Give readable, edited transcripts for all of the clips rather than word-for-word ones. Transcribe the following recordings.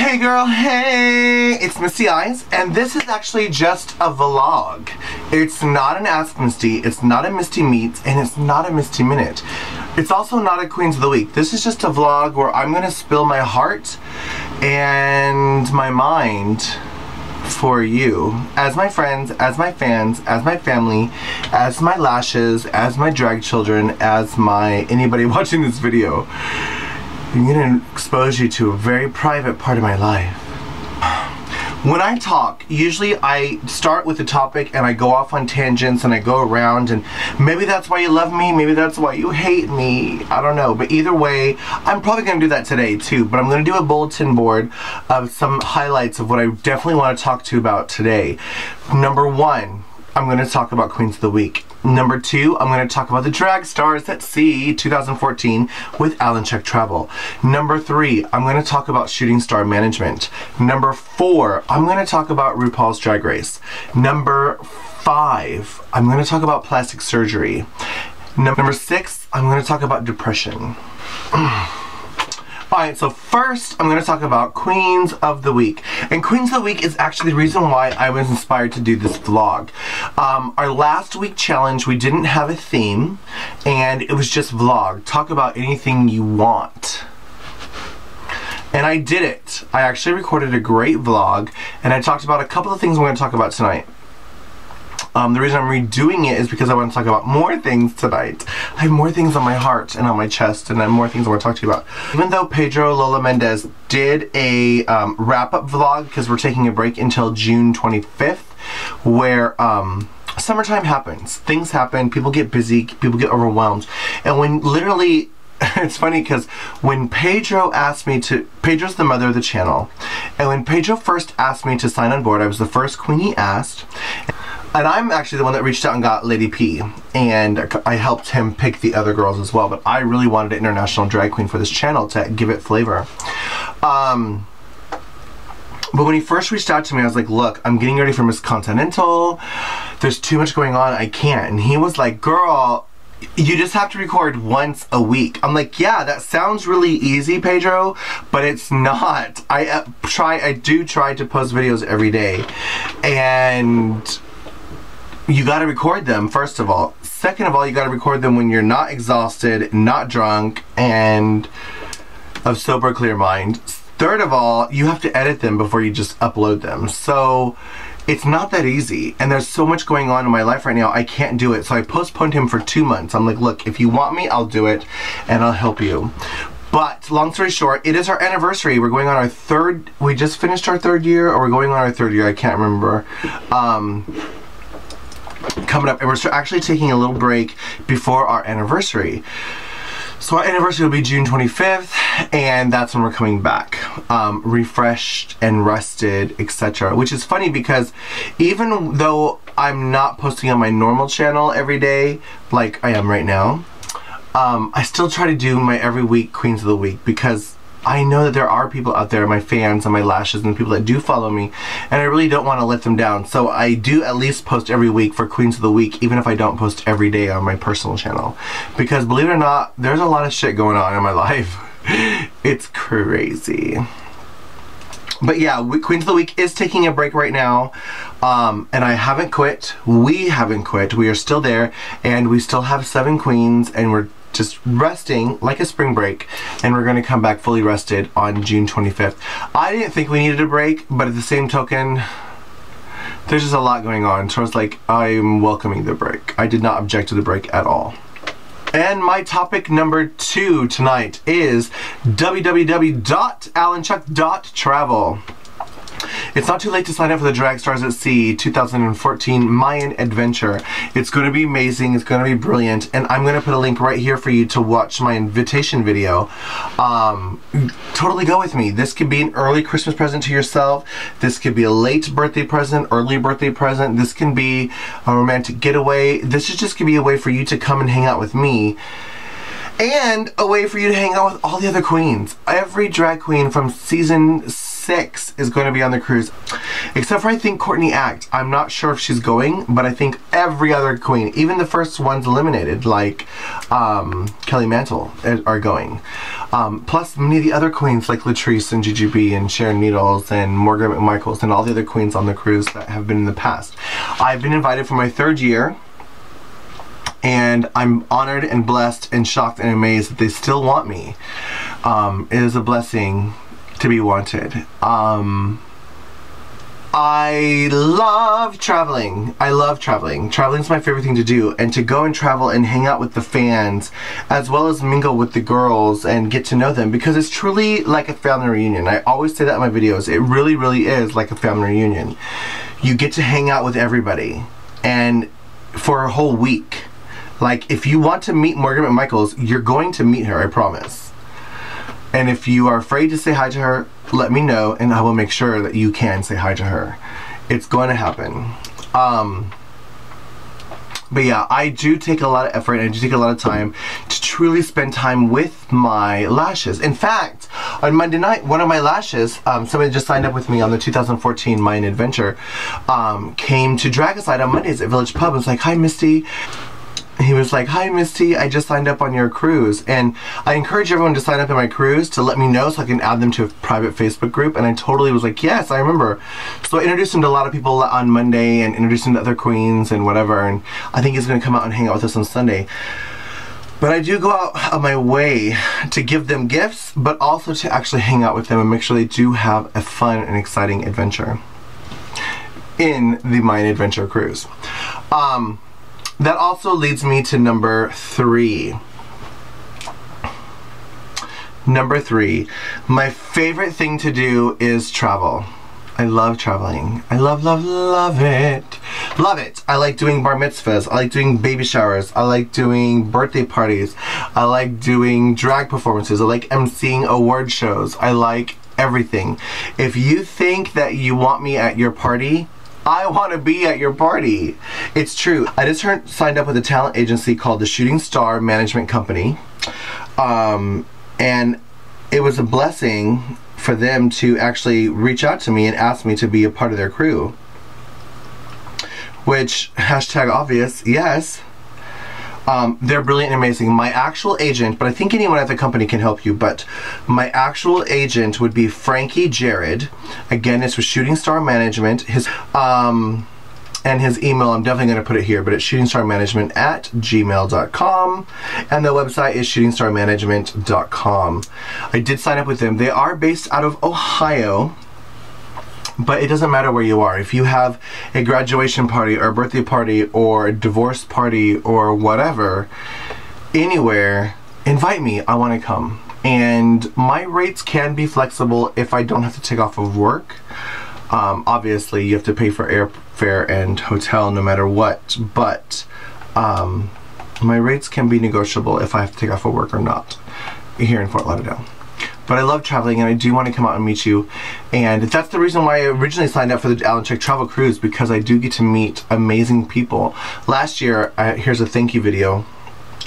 Hey girl, hey! It's Misty Eyez, and this is actually just a vlog. It's not an Ask Misty, it's not a Misty Meets, and it's not a Misty Minute. It's also not a Queens of the Week. This is just a vlog where I'm gonna spill my heart and my mind for you, as my friends, as my fans, as my family, as my lashes, as my drag children, as my anybody watching this video. I'm gonna expose you to a very private part of my life. When I talk, usually I start with a topic and I go off on tangents and I go around, and maybe that's why you love me, maybe that's why you hate me, I don't know. But either way, I'm probably gonna do that today too, but I'm gonna do a bulletin board of some highlights of what I definitely want to talk to you about today. Number one, I'm going to talk about Queens of the Week. Number two, I'm going to talk about the Drag Stars at Sea 2014 with Alandchuck.travel. Number three, I'm going to talk about Shooting Star Management. Number four, I'm going to talk about Rupauls Drag Race. Number five, I'm going to talk about plastic surgery. Number six, I'm going to talk about depression. Alright, so first I'm going to talk about Queens of the Week. And Queens of the Week is actually the reason why I was inspired to do this vlog. Our last week challenge, we didn't have a theme, and it was just vlog. Talk about anything you want. And I did it. I actually recorded a great vlog, and I talked about a couple of things I'm going to talk about tonight. The reason I'm redoing it is because I want to talk about more things tonight. I have more things on my heart and on my chest, and I have more things I want to talk to you about. Even though Pedro Lola Mendez did a wrap-up vlog, because we're taking a break until June 25th, where summertime happens. Things happen, people get busy, people get overwhelmed. And when literally, it's funny because when Pedro asked me to, Pedro's the mother of the channel, and when Pedro first asked me to sign on board, I was the first queen he asked. And I'm actually the one that reached out and got Lady P, and I helped him pick the other girls as well, but I really wanted an international drag queen for this channel to give it flavor. But when he first reached out to me, I was like, look, I'm getting ready for Miss Continental, there's too much going on, I can't. And he was like, girl, you just have to record once a week. I'm like, yeah, that sounds really easy, Pedro, but it's not. I do try to post videos every day, and you gotta record them, first of all. Second of all, you gotta record them when you're not exhausted, not drunk, and of sober, clear mind. Third of all, you have to edit them before you just upload them. So it's not that easy, and there's so much going on in my life right now, I can't do it. So I postponed him for 2 months. I'm like, look, if you want me, I'll do it, and I'll help you. But long story short, it is our anniversary. We're going on our third, we just finished our third year, or we're going on our third year, I can't remember. Coming up, and we're actually taking a little break before our anniversary. So our anniversary will be June 25th, and that's when we're coming back, refreshed and rested, etc. Which is funny because even though I'm not posting on my normal channel every day like I am right now, I still try to do my every week Queens of the Week, because I know that there are people out there, my fans and my lashes and the people that do follow me, and I really don't want to let them down. So I do at least post every week for Queens of the Week, even if I don't post every day on my personal channel. Because believe it or not, there's a lot of shit going on in my life. It's crazy. But yeah, Queens of the Week is taking a break right now, and I haven't quit. We haven't quit. We are still there, and we still have 7 queens, and we're just resting like a spring break, and we're going to come back fully rested on June 25th. I didn't think we needed a break, but at the same token, there's just a lot going on. So I was like, I'm welcoming the break. I did not object to the break at all. And my topic number 2 tonight is www.Alandchuck.travel. It's not too late to sign up for the Drag Stars at Sea 2014 Mayan Adventure. It's going to be amazing, it's going to be brilliant, and I'm going to put a link right here for you to watch my invitation video. Totally go with me. This could be an early Christmas present to yourself. This could be a late birthday present, early birthday present. This can be a romantic getaway. This is just going to be a way for you to come and hang out with me, and a way for you to hang out with all the other queens. Every drag queen from season 6 is going to be on the cruise. Except for, I think, Courtney Act. I'm not sure if she's going, but I think every other queen, even the first ones eliminated, like Kelly Mantle, are going. Plus many of the other queens like Latrice and GGB and Sharon Needles and Morgan McMichaels and all the other queens on the cruise that have been in the past. I've been invited for my 3rd year, and I'm honored and blessed and shocked and amazed that they still want me. It is a blessing to be wanted. I love traveling. I love traveling. Traveling is my favorite thing to do, and to go and travel and hang out with the fans as well as mingle with the girls and get to know them, because it's truly like a family reunion. I always say that in my videos. It really, really is like a family reunion. You get to hang out with everybody, and for a whole week. Like, if you want to meet Morgan McMichaels, you're going to meet her, I promise. And if you are afraid to say hi to her, let me know, and I will make sure that you can say hi to her. It's going to happen. But yeah, I do take a lot of effort, and I do take a lot of time to truly spend time with my lashes. In fact, on Monday night, one of my lashes, somebody just signed up with me on the 2014 Mayan Adventure, came to drag us out on Mondays at Village Pub and was like, "Hi, Misty." He was like, "Hi, Misty, I just signed up on your cruise." And I encourage everyone to sign up on my cruise to let me know so I can add them to a private Facebook group. And I totally was like, yes, I remember. So I introduced him to a lot of people on Monday and introduced him to other queens and whatever. And I think he's going to come out and hang out with us on Sunday. But I do go out of my way to give them gifts, but also to actually hang out with them and make sure they do have a fun and exciting adventure in the Mayan Adventure cruise. That also leads me to number 3. Number 3. My favorite thing to do is travel. I love traveling. I love, love, love it. Love it. I like doing bar mitzvahs. I like doing baby showers. I like doing birthday parties. I like doing drag performances. I like emceeing award shows. I like everything. If you think that you want me at your party, I want to be at your party. It's true. I just signed up with a talent agency called the Shooting Star Management Company. And it was a blessing for them to actually reach out to me and ask me to be a part of their crew. Which, hashtag obvious, yes. They're brilliant and amazing. My actual agent, but I think anyone at the company can help you, but my actual agent would be Frankie Járed. Again, it's with Shooting Star Management. His and his email, I'm definitely going to put it here, but it's shootingstarmanagement@gmail.com, and the website is shootingstarmanagement.com. I did sign up with them. They are based out of Ohio, but it doesn't matter where you are. If you have a graduation party or a birthday party or a divorce party or whatever, anywhere, invite me. I want to come. And my rates can be flexible if I don't have to take off of work. Obviously, you have to pay for airfare and hotel no matter what, but my rates can be negotiable if I have to take off of work or not here in Fort Lauderdale. But I love traveling, and I do want to come out and meet you. And that's the reason why I originally signed up for the Alandchuck.travel cruise, because I do get to meet amazing people. Last year, here's a thank you video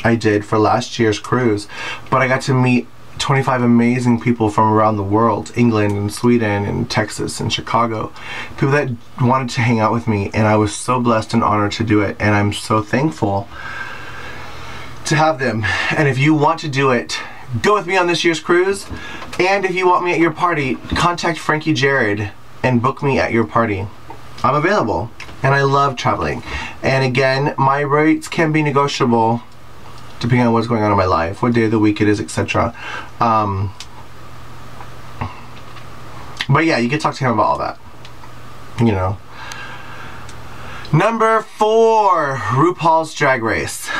I did for last year's cruise, but I got to meet 25 amazing people from around the world, England and Sweden and Texas and Chicago, people that wanted to hang out with me, and I was so blessed and honored to do it, and I'm so thankful to have them. And if you want to do it, go with me on this year's cruise, and if you want me at your party, contact Frankie Járed and book me at your party. I'm available, and I love traveling. And again, my rates can be negotiable depending on what's going on in my life, what day of the week it is, etc. But yeah, you can talk to him about all that, you know. Number 4, Rupauls Drag Race.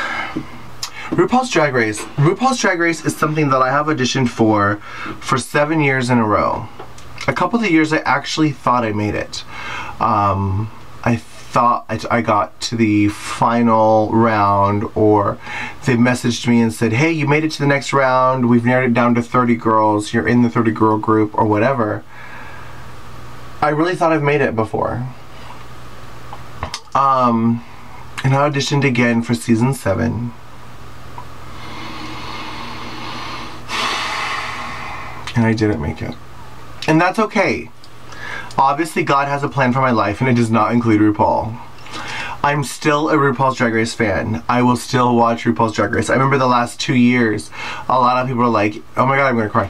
Rupauls Drag Race. Rupauls Drag Race is something that I have auditioned for 7 years in a row. A couple of the years I actually thought I made it. I thought I got to the final round, or they messaged me and said, hey, you made it to the next round, we've narrowed it down to 30 girls, you're in the 30 girl group, or whatever. I really thought I've made it before. And I auditioned again for season 7. And I didn't make it. And that's okay. Obviously, God has a plan for my life, and it does not include RuPaul. I'm still a RuPaul's Drag Race fan. I will still watch RuPaul's Drag Race. I remember the last 2 years, a lot of people were like, oh my God, I'm gonna cry.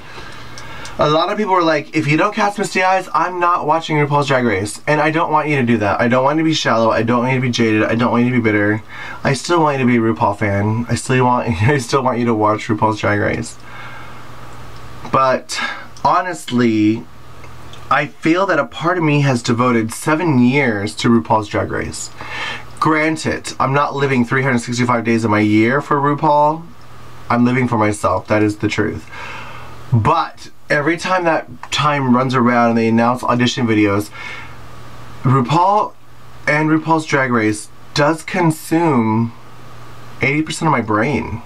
A lot of people were like, if you don't cast Misty Eyez, I'm not watching RuPaul's Drag Race. And I don't want you to do that. I don't want you to be shallow. I don't want you to be jaded. I don't want you to be bitter. I still want you to be a RuPaul fan. I still want you to watch RuPaul's Drag Race. But honestly, I feel that a part of me has devoted 7 years to RuPaul's Drag Race. Granted, I'm not living 365 days of my year for RuPaul. I'm living for myself. That is the truth. But every time that time runs around and they announce audition videos, RuPaul and RuPaul's Drag Race does consume 80% of my brain.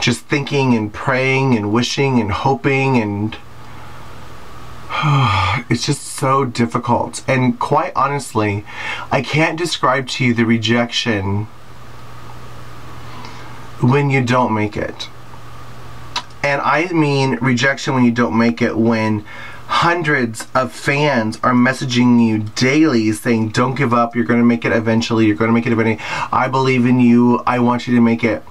Just thinking and praying and wishing and hoping, and it's just so difficult. And quite honestly, I can't describe to you the rejection when you don't make it. And I mean rejection when you don't make it, when hundreds of fans are messaging you daily saying, don't give up, you're going to make it eventually, you're going to make it eventually, I believe in you, I want you to make it.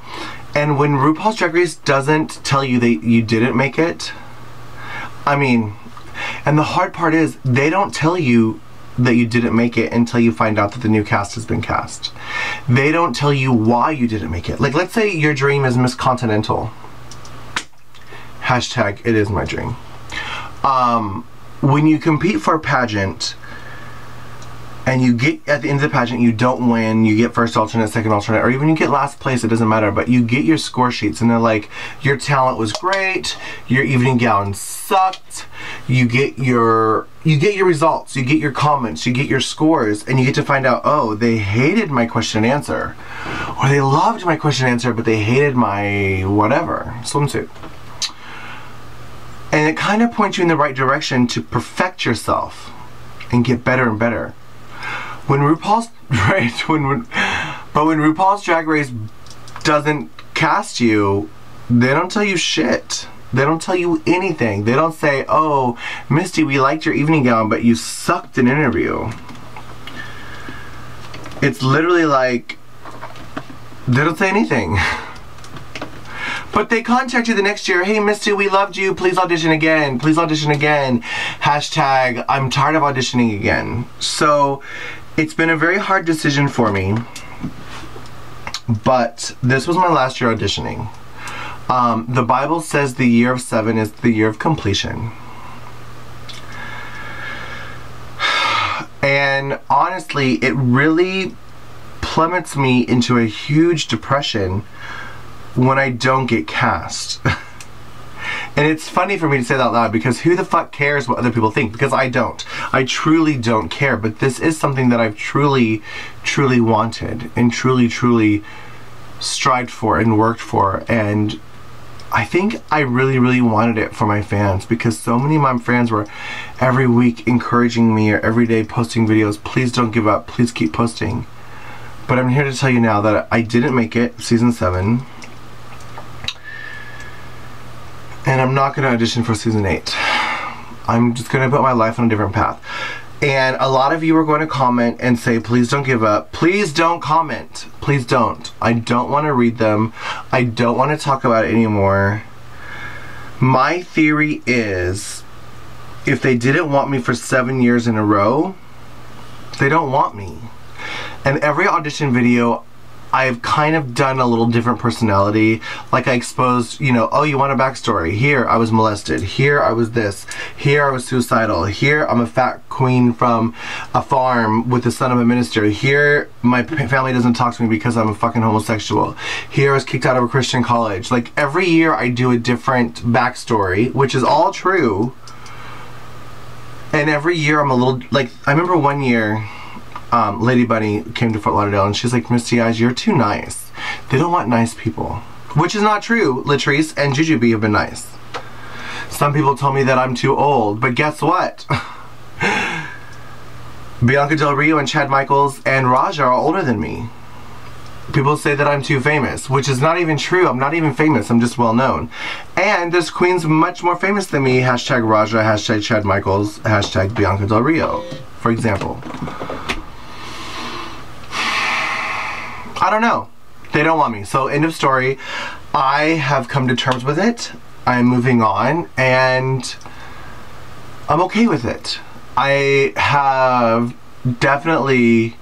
And when RuPaul's Drag Race doesn't tell you that you didn't make it, I mean, and the hard part is, they don't tell you that you didn't make it until you find out that the new cast has been cast. They don't tell you why you didn't make it. Like, let's say your dream is Miss Continental. Hashtag, it is my dream. When you compete for a pageant and you get at the end of the pageant, you don't win, you get first alternate, second alternate, or even you get last place, it doesn't matter, but you get your score sheets and they're like, your talent was great, your evening gown sucked, you get your results, you get your comments, you get your scores, and you get to find out, oh, they hated my question and answer, or they loved my question and answer, but they hated my whatever, swimsuit. And it kind of points you in the right direction to perfect yourself and get better and better. When RuPaul's when RuPaul's Drag Race doesn't cast you, they don't tell you shit. They don't tell you anything. They don't say, oh, Misty, we liked your evening gown, but you sucked an interview. It's literally like, they don't say anything. But they contact you the next year, hey Misty, we loved you, please audition again, please audition again. Hashtag, I'm tired of auditioning again. So, it's been a very hard decision for me, but this was my last year auditioning. The Bible says the year of 7 is the year of completion. And honestly, it really plummets me into a huge depression when I don't get cast. And it's funny for me to say that out loud, because who the fuck cares what other people think? Because I don't. I truly don't care. But this is something that I've truly, truly wanted and truly, truly strived for and worked for. And I think I really, really wanted it for my fans, because so many of my fans were every week encouraging me, or every day posting videos, please don't give up, please keep posting. But I'm here to tell you now that I didn't make it, season 7. And I'm not going to audition for season 8. I'm just going to put my life on a different path. And a lot of you are going to comment and say, please don't give up. Please don't comment. Please don't. I don't want to read them. I don't want to talk about it anymore. My theory is, if they didn't want me for 7 years in a row, they don't want me. And every audition video, I've kind of done a little different personality. Like I exposed, you know, oh, you want a backstory? Here, I was molested. Here, I was this. Here, I was suicidal. Here, I'm a fat queen from a farm with the son of a minister. Here, my family doesn't talk to me because I'm a fucking homosexual. Here, I was kicked out of a Christian college. Like, every year I do a different backstory, which is all true. And every year I'm a little, like, I remember one year, Lady Bunny came to Fort Lauderdale and she's like, Misty Eyez, you're too nice. They don't want nice people. Which is not true. Latrice and Jujubee have been nice. Some people told me that I'm too old, but guess what? Bianca Del Rio and Chad Michaels and Raja are older than me. People say that I'm too famous, which is not even true. I'm not even famous. I'm just well known. And there's queens much more famous than me. Hashtag Raja, hashtag Chad Michaels, hashtag Bianca Del Rio, for example. I don't know. They don't want me. So end of story. I have come to terms with it. I'm moving on and I'm okay with it. I have definitely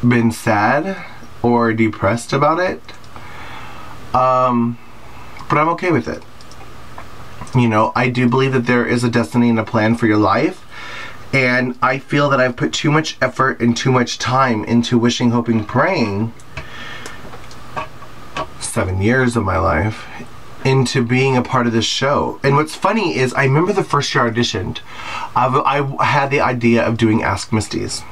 been sad or depressed about it, but I'm okay with it. You know, I do believe that there is a destiny and a plan for your life, and I feel that I've put too much effort and too much time into wishing, hoping, praying 7 years of my life into being a part of this show. And what's funny is I remember the first year I auditioned, I had the idea of doing Ask Misty's,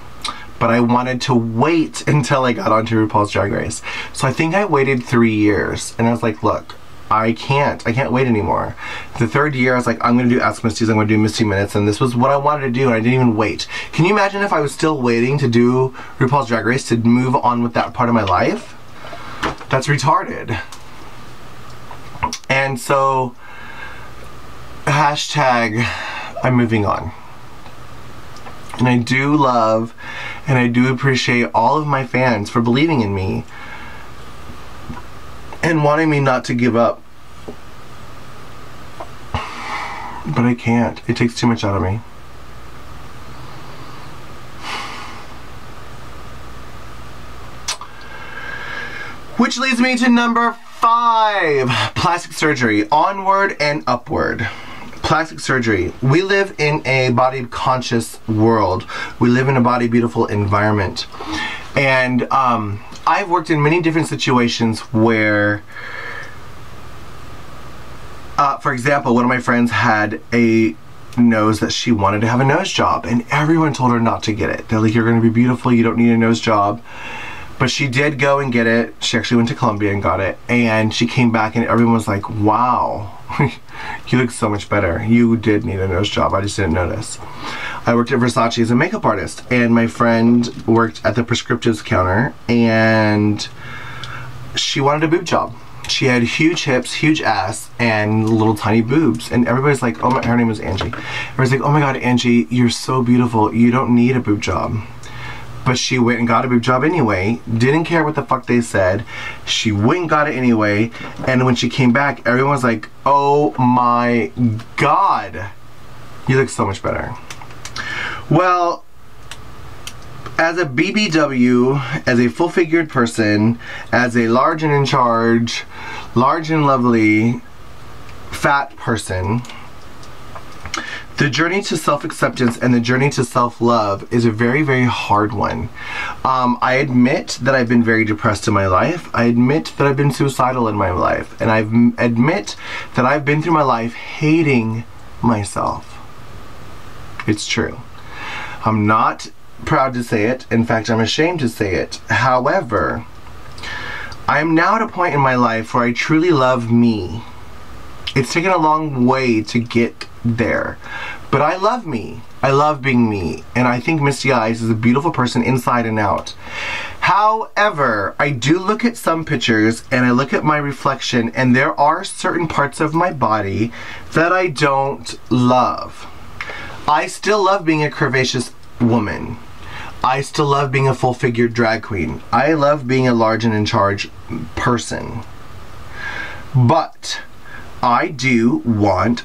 but I wanted to wait until I got onto RuPaul's Drag Race. So I think I waited 3 years, and I was like, look, I can't wait anymore. The third year I was like, I'm gonna do Ask Misty's, I'm gonna do Misty Minutes, and this was what I wanted to do, and I didn't even wait. Can you imagine if I was still waiting to do RuPaul's Drag Race to move on with that part of my life? That's retarded. And so, hashtag, I'm moving on. And I do love and I do appreciate all of my fans for believing in me and wanting me not to give up. But I can't. It takes too much out of me. Which leads me to number 5, plastic surgery, onward and upward. Plastic surgery. We live in a body conscious world. We live in a body beautiful environment. And I've worked in many different situations where, for example, one of my friends had a nose that she wanted to have a nose job, and everyone told her not to get it. They're like, you're going to be beautiful, you don't need a nose job. But she did go and get it. She actually went to Colombia and got it. And she came back and everyone was like, wow, you look so much better. You did need a nose job. I just didn't notice. I worked at Versace as a makeup artist. And my friend worked at the prescriptives counter. And she wanted a boob job. She had huge hips, huge ass, and little tiny boobs. And everybody's like, oh my, her name was Angie. Everybody's like, oh my God, Angie, you're so beautiful. You don't need a boob job. But she went and got a boob job anyway, didn't care what the fuck they said. She went and got it anyway, and when she came back, everyone was like, oh my God, you look so much better. Well, as a BBW, as a full-figured person, as a large and in charge, large and lovely, fat person, the journey to self-acceptance and the journey to self-love is a very, very hard one. I admit that I've been very depressed in my life. I admit that I've been suicidal in my life. And I admit that I've been through my life hating myself. It's true. I'm not proud to say it. In fact, I'm ashamed to say it. However, I am now at a point in my life where I truly love me. It's taken a long way to get there, but I love me. I love being me, and I think Misty Eyez is a beautiful person inside and out. However, I do look at some pictures and I look at my reflection, and there are certain parts of my body that I don't love. I still love being a curvaceous woman. I still love being a full-figured drag queen. I love being a large and in charge person. But I do want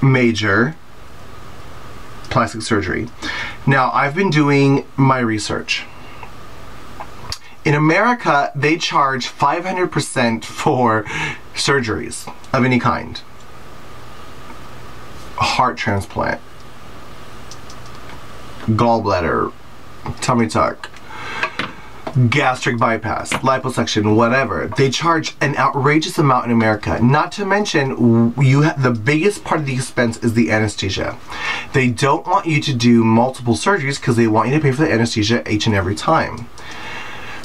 major plastic surgery. Now, I've been doing my research. In America, they charge 500% for surgeries of any kind. Heart transplant, gallbladder, tummy tuck, gastric bypass, liposuction, whatever. They charge an outrageous amount in America. Not to mention, the biggest part of the expense is the anesthesia. They don't want you to do multiple surgeries because they want you to pay for the anesthesia each and every time.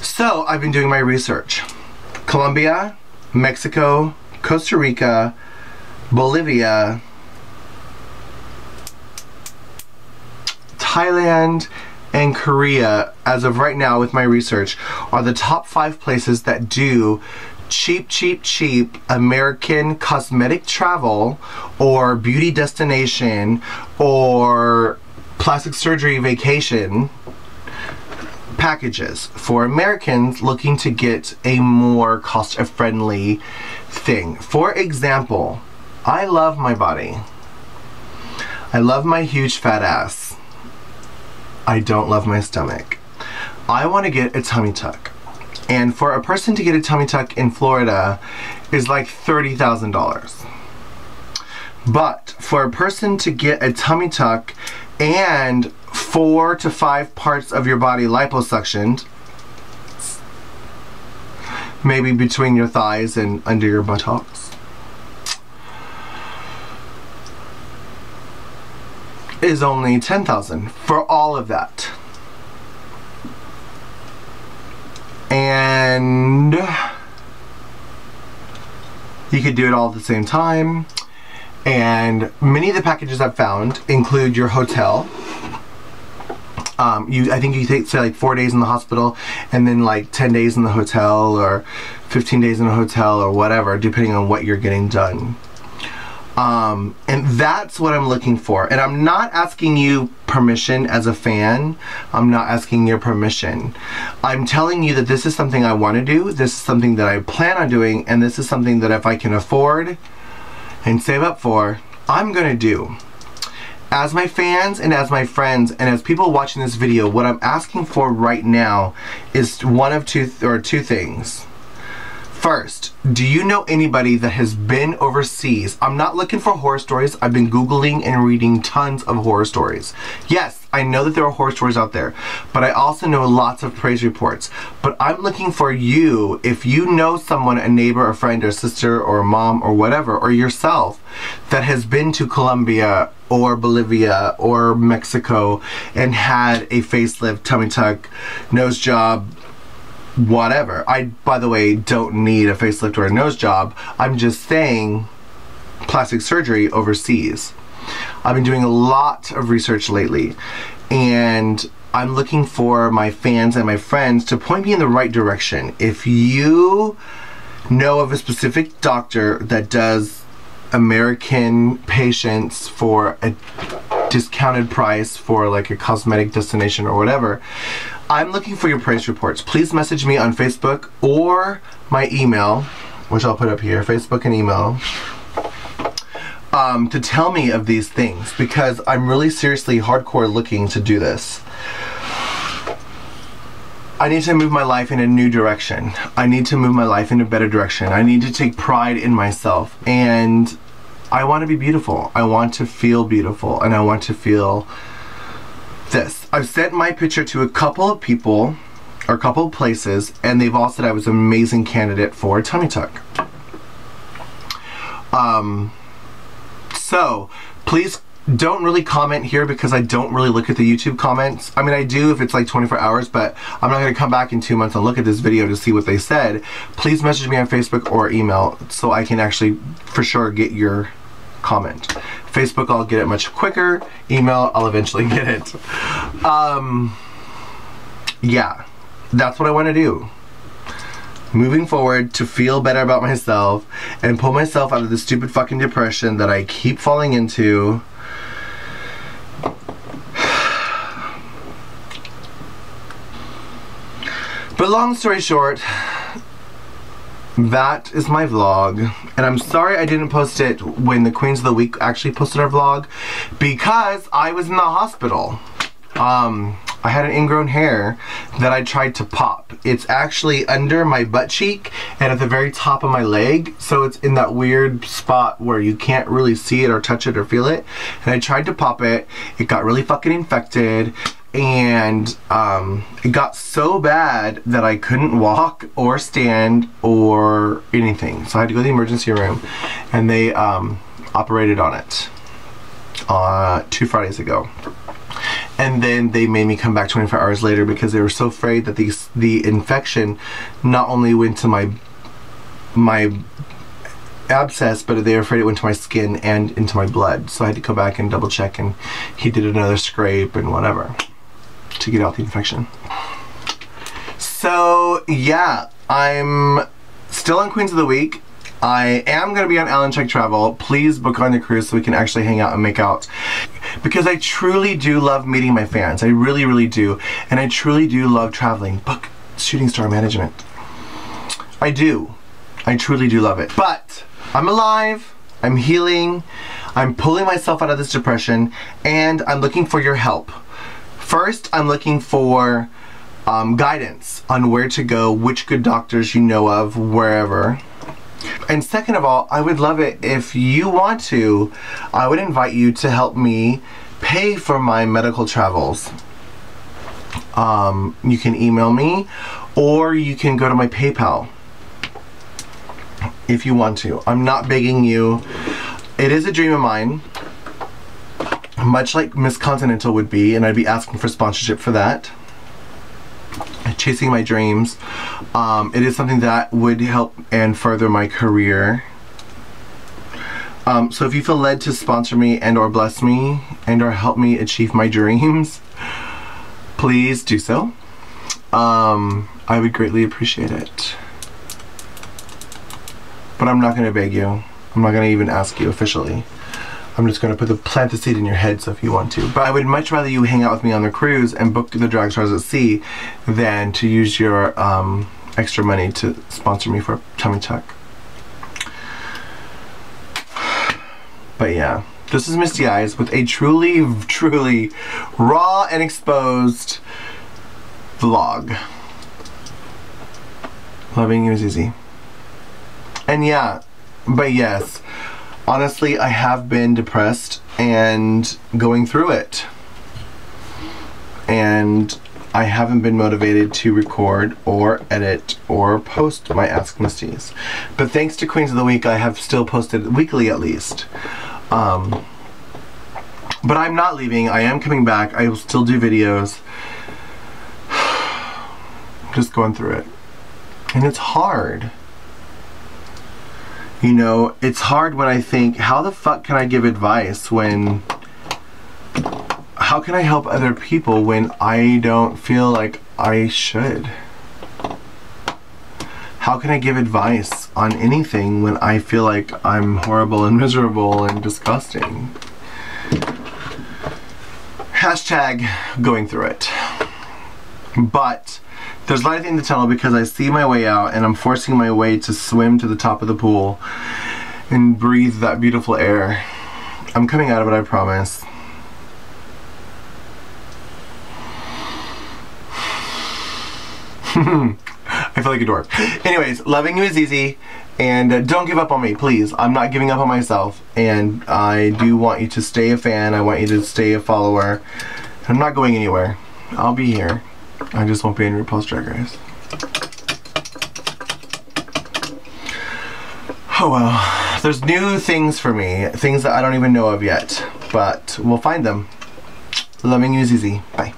So I've been doing my research. Colombia, Mexico, Costa Rica, Bolivia, Thailand, and Korea, as of right now with my research, are the top 5 places that do cheap American cosmetic travel or beauty destination or plastic surgery vacation packages for Americans looking to get a more cost-friendly thing. For example, I love my body. I love my huge fat ass. I don't love my stomach. I want to get a tummy tuck. And for a person to get a tummy tuck in Florida is like $30,000. But for a person to get a tummy tuck and 4 to 5 parts of your body liposuctioned, maybe between your thighs and under your buttocks, is only $10,000 for all of that. And you could do it all at the same time. And many of the packages I've found include your hotel. I think you take, say, like 4 days in the hospital and then like 10 days in the hotel or 15 days in a hotel or whatever, depending on what you're getting done. And that's what I'm looking for. And I'm not asking you permission as a fan. I'm not asking your permission. I'm telling you that this is something I want to do. This is something that I plan on doing. And this is something that if I can afford and save up for, I'm going to do. As my fans and as my friends and as people watching this video, what I'm asking for right now is one of two things. First, do you know anybody that has been overseas? I'm not looking for horror stories. I've been Googling and reading tons of horror stories. Yes, I know that there are horror stories out there, but I also know lots of praise reports. But I'm looking for you, if you know someone, a neighbor, a friend, or sister, or a mom, or whatever, or yourself, that has been to Colombia, or Bolivia, or Mexico, and had a facelift, tummy tuck, nose job, whatever. I, by the way, don't need a facelift or a nose job. I'm just saying plastic surgery overseas. I've been doing a lot of research lately, and I'm looking for my fans and my friends to point me in the right direction. If you know of a specific doctor that does American patients for a discounted price for like a cosmetic destination or whatever, I'm looking for your price reports. Please message me on Facebook or my email, which I'll put up here, Facebook and email, to tell me of these things, because I'm really seriously hardcore looking to do this. I need to move my life in a new direction. I need to move my life in a better direction. I need to take pride in myself, and I want to be beautiful. I want to feel beautiful, and I want to feel this. I've sent my picture to a couple of people, or a couple of places, and they've all said I was an amazing candidate for a tummy tuck. So please don't really comment here, because I don't really look at the YouTube comments. I mean, I do if it's like 24 hours, but I'm not going to come back in 2 months and look at this video to see what they said. Please message me on Facebook or email so I can actually for sure get your comment. Facebook, I'll get it much quicker. Email, I'll eventually get it. Yeah, that's what I want to do. Moving forward, to feel better about myself and pull myself out of the stupid fucking depression that I keep falling into. But long story short, that is my vlog, and I'm sorry I didn't post it when the Queens of the Week actually posted our vlog, because I was in the hospital. I had an ingrown hair that I tried to pop. It's actually under my butt cheek and at the very top of my leg, so it's in that weird spot where you can't really see it or touch it or feel it. And I tried to pop it. It got really fucking infected, and it got so bad that I couldn't walk or stand or anything. So I had to go to the emergency room, and they operated on it 2 Fridays ago. And then they made me come back 24 hours later because they were so afraid that the infection not only went to my abscess, but they were afraid it went to my skin and into my blood. So I had to go back and double check, and he did another scrape and whatever. to get out the infection. So yeah, I'm still on Queens of the Week. I am going to be on Alandchuck.travel. Please book on the cruise so we can actually hang out and make out. Because I truly do love meeting my fans. I really, really do. And I truly do love traveling. Book Shooting Star Management. I do. I truly do love it. But I'm alive. I'm healing. I'm pulling myself out of this depression. And I'm looking for your help. First, I'm looking for guidance on where to go, which good doctors you know of, wherever. And second of all, I would love it if you want to, I would invite you to help me pay for my medical travels. You can email me or you can go to my PayPal if you want to. I'm not begging you. It is a dream of mine, much like Miss Continental would be, and I'd be asking for sponsorship for that. Chasing my dreams. It is something that would help and further my career. So if you feel led to sponsor me and or bless me and or help me achieve my dreams, please do so. I would greatly appreciate it. But I'm not going to beg you. I'm not going to even ask you officially. I'm just going to plant the seed in your head, so if you want to. But I would much rather you hang out with me on the cruise and book the drag stars at sea than to use your extra money to sponsor me for a tummy tuck. But yeah, this is Misty Eyez with a truly, truly raw and exposed vlog. Loving you is easy. And yeah, but yes. Honestly, I have been depressed and going through it. And I haven't been motivated to record or edit or post my Ask Misties. But thanks to Queens of the Week, I have still posted weekly at least. But I'm not leaving. I am coming back. I will still do videos. Just going through it. And it's hard. You know, it's hard when I think, how the fuck can I give advice when... How can I help other people when I don't feel like I should? How can I give advice on anything when I feel like I'm horrible and miserable and disgusting? Hashtag going through it. But there's a lot of things to tell because I see my way out and I'm forcing my way to swim to the top of the pool and breathe that beautiful air. I'm coming out of it, I promise. I feel like a dork. Anyways, loving you is easy, and don't give up on me, please. I'm not giving up on myself, and I do want you to stay a fan. I want you to stay a follower. I'm not going anywhere. I'll be here. I just won't be in Rupauls Drag Race. Oh well. There's new things for me. Things that I don't even know of yet. But we'll find them. Loving you is easy. Bye.